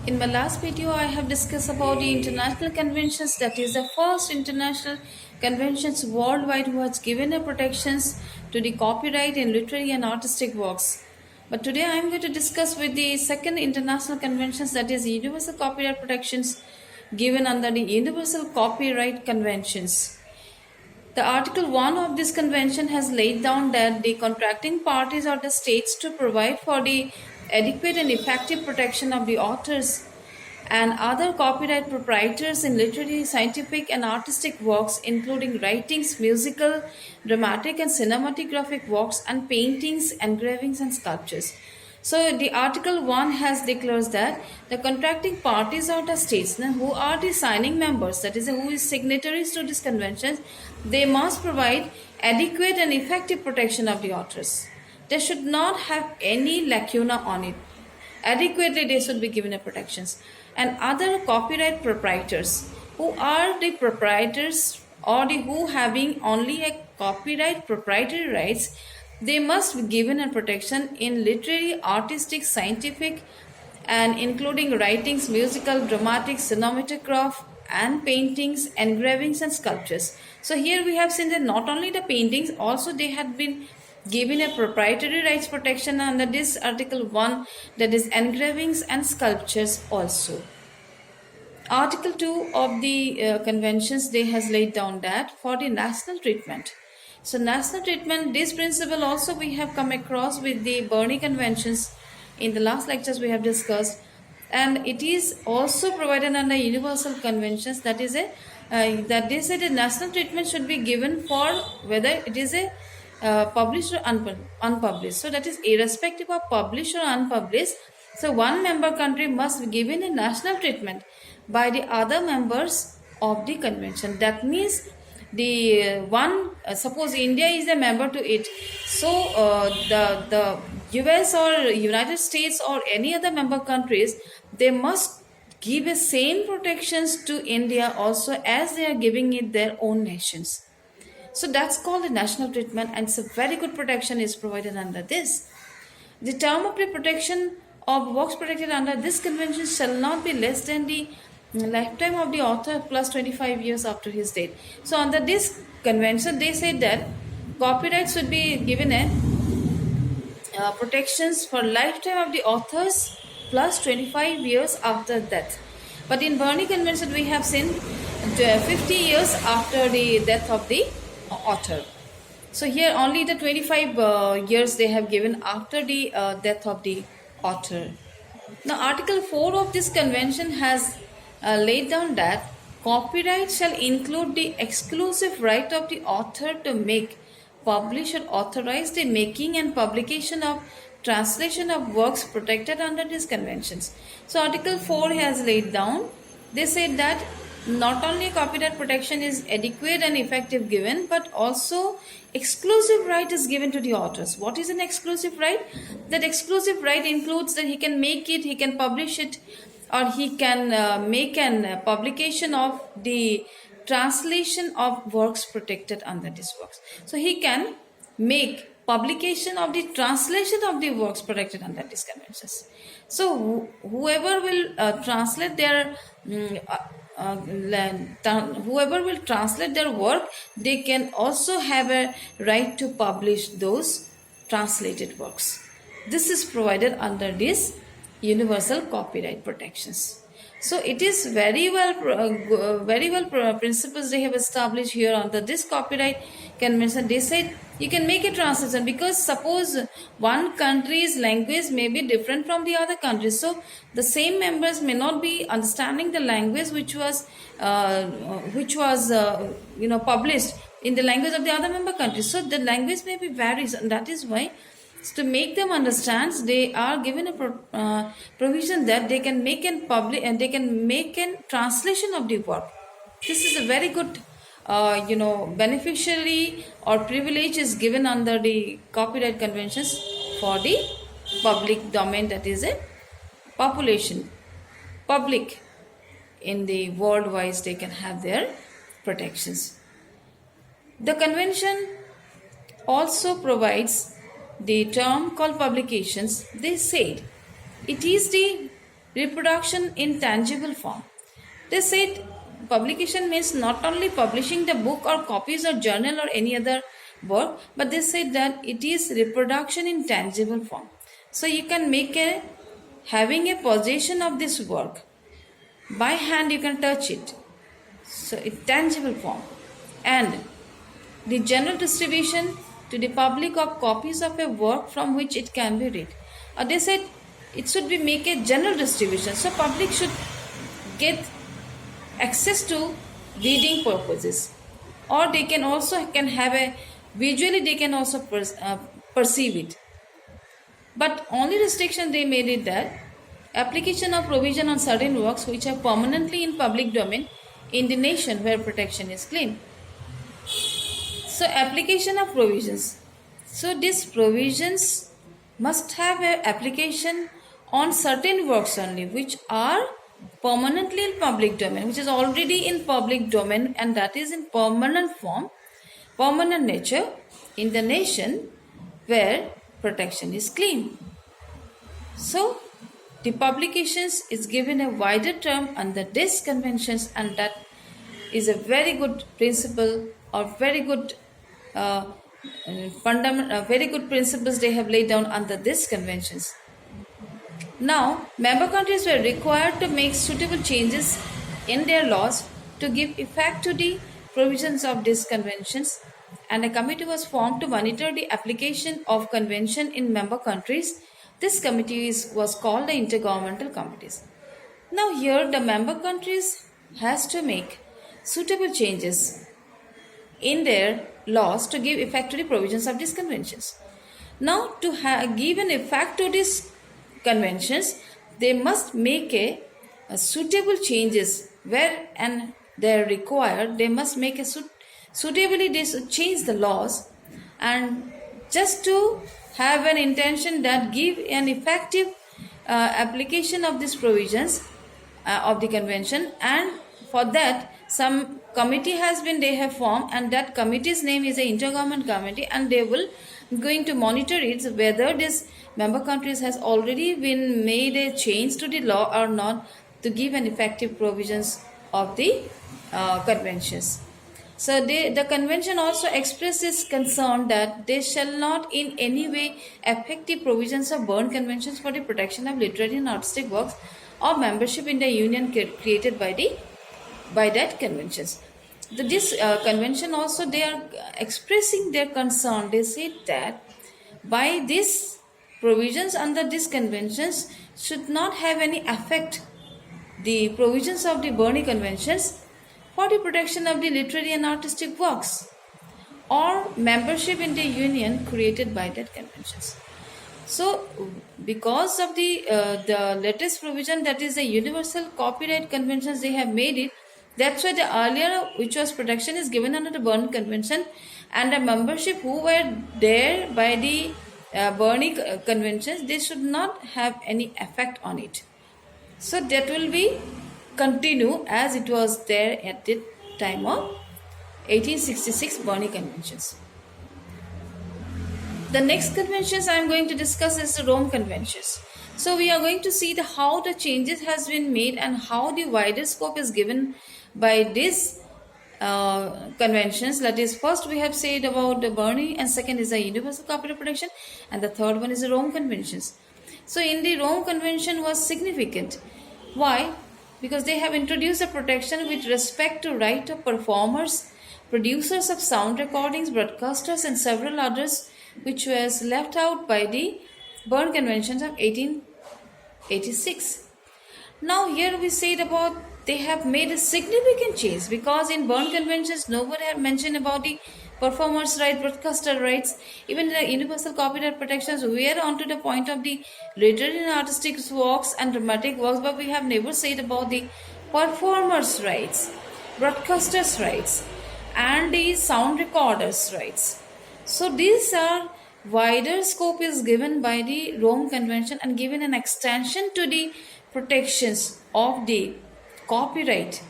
In my last video, I have discussed about the international conventions, that is the first international conventions worldwide who has given a protections to the copyright in literary and artistic works. But today I am going to discuss with the second international conventions, that is universal copyright protections given under the Universal Copyright Conventions. The Article 1 of this convention has laid down that the contracting parties are the states to provide for the adequate and effective protection of the authors and other copyright proprietors in literary, scientific, and artistic works, including writings, musical, dramatic, and cinematographic works, and paintings, engravings, and sculptures. So the Article 1 has declares that the contracting parties are the states who are the signing members, that is, who is signatories to this convention. They must provide adequate and effective protection of the authors. They should not have any lacuna on it. Adequately they should be given a protections. And other copyright proprietors, who are the proprietors or the who having only a copyright proprietary rights, they must be given a protection in literary, artistic, scientific, and including writings, musical, dramatic, cinematograph, and paintings, engravings, and sculptures. So here we have seen that not only the paintings, also they had been given a proprietary rights protection under this Article 1, that is engravings and sculptures also. Article 2 of the conventions, they has laid down that for the national treatment. So national treatment, this principle also we have come across with the Berne Conventions. In the last lectures we have discussed, and it is also provided under universal conventions, that is a that they say the national treatment should be given for whether it is a published or unpublished. So that is irrespective of published or unpublished. So one member country must be given a national treatment by the other members of the convention. That means the one suppose India is a member to it, so the US or United States or any other member countries, they must give the same protections to India also as they are giving it their own nations. So that's called a national treatment, and it's a very good protection is provided under this. The term of the protection of works protected under this convention shall not be less than the lifetime of the author plus 25 years after his date. So under this convention, they said that copyright should be given a protections for lifetime of the authors plus 25 years after death. But in Berne Convention, we have seen 50 years after the death of the author. So here only the 25 years they have given after the death of the author. Now Article 4 of this convention has laid down that copyright shall include the exclusive right of the author to make, publish, or authorize the making and publication of translation of works protected under these conventions. So Article 4 has laid down, they said that not only copyright protection is adequate and effective given, but also exclusive right is given to the authors. What is an exclusive right? That exclusive right includes that he can make it, he can publish it, or he can make an publication of the translation of works protected under these works. So he can make publication of the translation of the works protected under these conventions. So whoever will translate their whoever will translate their work, they can also have a right to publish those translated works. This is provided under this universal copyright protections. So it is very well principles they have established here under this copyright convention. They said you can make a translation because suppose one country's language may be different from the other countries, so the same members may not be understanding the language which was published in the language of the other member countries. So the language may be varies, and that is why to make them understand, they are given a provision that they can make and publish and they can make a translation of the work. This is a very good beneficially or privilege is given under the copyright conventions for the public domain, that is a population, public in the worldwide, they can have their protections. The convention also provides the term called publications. They said it is the reproduction in tangible form. They said publication means not only publishing the book or copies or journal or any other work, but they said that it is reproduction in tangible form. So you can make having a possession of this work by hand, you can touch it, so in tangible form, and the general distribution to the public of copies of a work from which it can be read. They said it should be make a general distribution, so public should get access to reading purposes, or they can also have a visually they can also perceive it. But only restriction they made it that application of provision on certain works which are permanently in public domain in the nation where protection is claimed. So application of provisions. So these provisions must have an application on certain works only which are permanently in public domain, which is already in public domain, and that is in permanent form, permanent nature in the nation where protection is claimed. So the publications is given a wider term under these conventions, and that is a very good principle or very good very good principles they have laid down under these conventions. Now, member countries were required to make suitable changes in their laws to give effect to the provisions of these conventions, and a committee was formed to monitor the application of convention in member countries. This committee was called the Intergovernmental Committees. Now here the member countries has to make suitable changes in their laws to give effect to the provisions of these conventions. Now to give an effect to these conventions, they must make a suitable changes where and they are required. They must make a suitably they should change the laws, and just to have an intention that give an effective application of these provisions of the convention, and for that some committee has been they have formed, and that committee's name is the Intergovernment Committee, and they will going to monitor it whether this member countries has already been made a change to the law or not to give an effective provisions of the conventions. So the convention also expresses concern that they shall not in any way affect the provisions of Berne Conventions for the protection of literary and artistic works or membership in the union created by that conventions. This convention also they are expressing their concern. They say that by these provisions under these conventions should not have any effect the provisions of the Berne Conventions for the protection of the literary and artistic works or membership in the union created by that conventions. So because of the latest provision, that is the Universal Copyright Conventions, they have made it. That's why the earlier, which was protection, is given under the Berne Convention, and the membership who were there by the Berne Conventions, they should not have any effect on it. So that will be continue as it was there at the time of 1866 Berne Conventions. The next conventions I am going to discuss is the Rome Conventions. So we are going to see how the changes has been made and how the wider scope is given by these conventions. That is, first we have said about the Berne, and second is the Universal Copyright Protection, and the third one is the Rome Conventions. So in the Rome Convention was significant. Why? Because they have introduced a protection with respect to right of performers, producers of sound recordings, broadcasters, and several others, which was left out by the Berne Conventions of 1886. Now here we said about they have made a significant change, because in Berne Conventions nobody had mentioned about the performers' rights, broadcaster rights, even the universal copyright protections were onto the point of the literary and artistic works and dramatic works, but we have never said about the performers' rights, broadcasters' rights, and the sound recorders' rights. So these are wider scope is given by the Rome Convention and given an extension to the protections of the copyright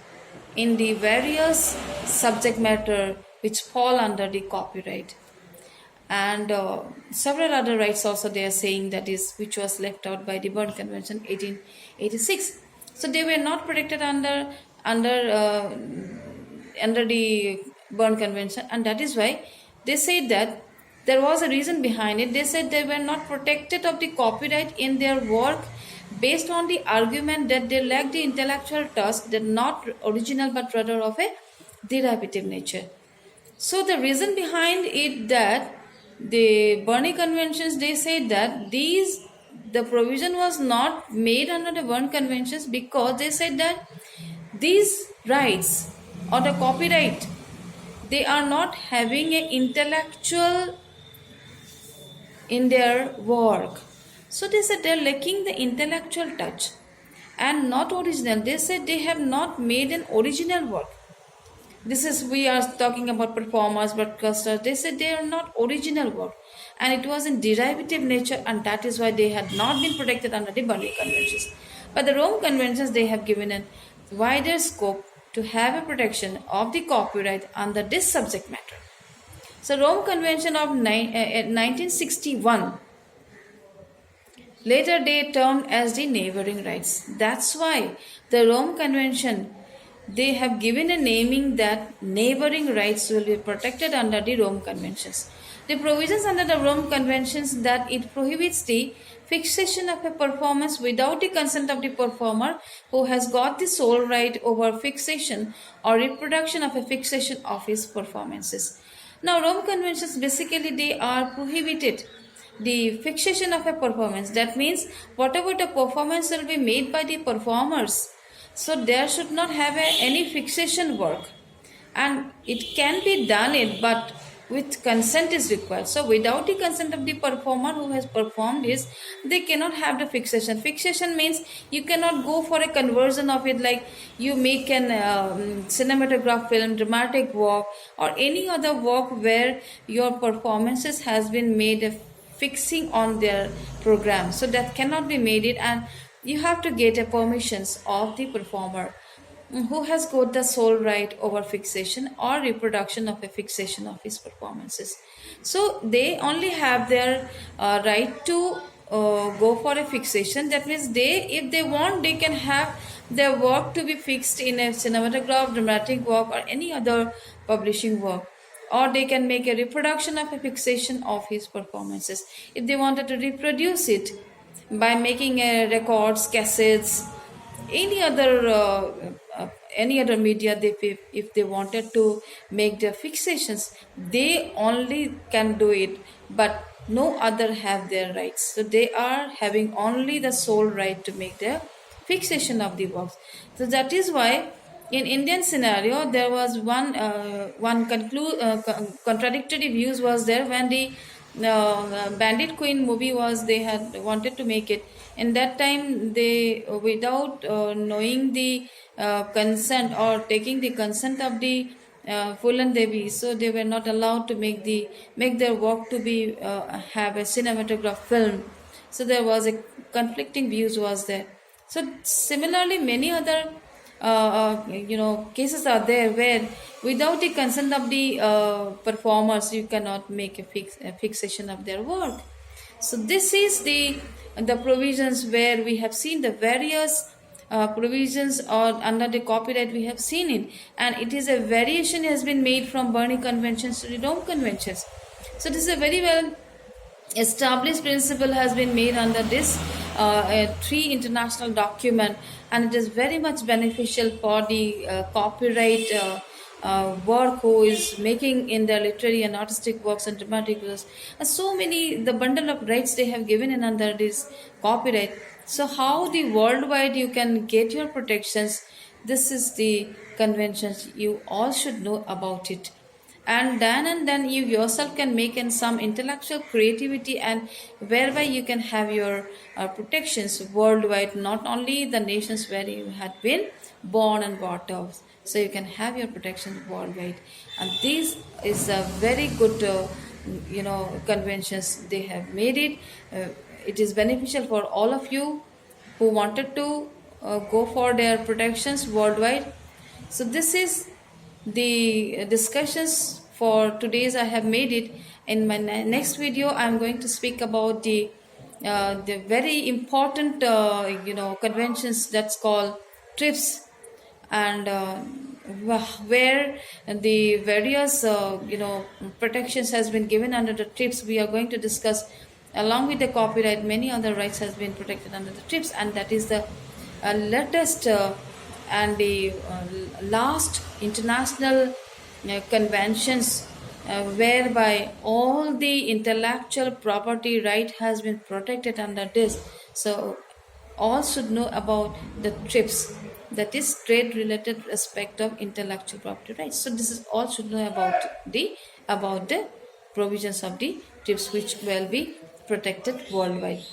in the various subject matter which fall under the copyright. and several other rights also they are saying, that is which was left out by the Berne Convention 1886. So they were not protected under uh, under the Berne Convention, and that is why they said that there was a reason behind it. They said they were not protected of the copyright in their work based on the argument that they lacked the intellectual touch, that not original but rather of a derivative nature. So the reason behind it, that the Berne Conventions, they said that the provision was not made under the Berne Conventions because they said that these rights or the copyright, they are not having an intellectual in their work. So they said they're lacking the intellectual touch and not original. They said they have not made an original work. This is, we are talking about performers, broadcasters. They said they are not original work, and it was in derivative nature, and that is why they had not been protected under the Berne Conventions. But the Rome Conventions, they have given a wider scope to have a protection of the copyright under this subject matter. So Rome Convention of 1961, later they termed as the neighboring rights. That's why the Rome Convention, they have given a naming that neighboring rights will be protected under the Rome Conventions. The provisions under the Rome Conventions, that it prohibits the fixation of a performance without the consent of the performer who has got the sole right over fixation or reproduction of a fixation of his performances. Now, Rome Conventions, basically they are prohibited the fixation of a performance. That means whatever the performance will be made by the performers, so there should not have any fixation work, and it can be done it, but with consent is required. So without the consent of the performer who has performed this, they cannot have the fixation. Fixation means you cannot go for a conversion of it, like you make an cinematograph film, dramatic work, or any other work where your performances has been made a fixing on their program. So that cannot be made it, and you have to get a permissions of the performer who has got the sole right over fixation or reproduction of a fixation of his performances. So they only have their right to go for a fixation. That means they, if they want, they can have their work to be fixed in a cinematograph, dramatic work, or any other publishing work, or they can make a reproduction of a fixation of his performances. If they wanted to reproduce it by making records, cassettes, any other media, if they wanted to make their fixations, they only can do it, but no other have their rights. So they are having only the sole right to make their fixation of the works. So that is why in Indian scenario there was contradictory views was there when the Bandit Queen movie was, they had wanted to make it. In that time, they, without knowing the consent or taking the consent of the Fulan Devi, so they were not allowed to make their work to be have a cinematograph film. So there was a conflicting views was there. So similarly, many other cases are there where without the consent of the performers, you cannot make a fixation of their work. So this is the provisions where we have seen the various provisions or under the copyright we have seen it, and it is a variation has been made from Berne Conventions to the Rome Conventions. So this is a very well established principle has been made under this three international document, and it is very much beneficial for the copyright work who is making in their literary and artistic works and dramatic works. And so many, the bundle of rights they have given in under this copyright. So how the worldwide you can get your protections, this is the conventions, you all should know about it. And then you yourself can make in some intellectual creativity, and whereby you can have your protections worldwide, not only the nations where you had been born and brought up. So you can have your protection worldwide, and this is a very good conventions they have made it. It is beneficial for all of you who wanted to go for their protections worldwide. So this is the discussions for today's I have made it. In my next video I'm going to speak about the very important conventions that's called TRIPS, and where the various protections has been given under the TRIPS. We are going to discuss along with the copyright many other rights has been protected under the TRIPS, and that is the latest and the last international conventions whereby all the intellectual property right has been protected under this. So all should know about the TRIPS, that is trade related aspect of intellectual property rights. So this is all should know about the provisions of the TRIPS, which will be protected worldwide.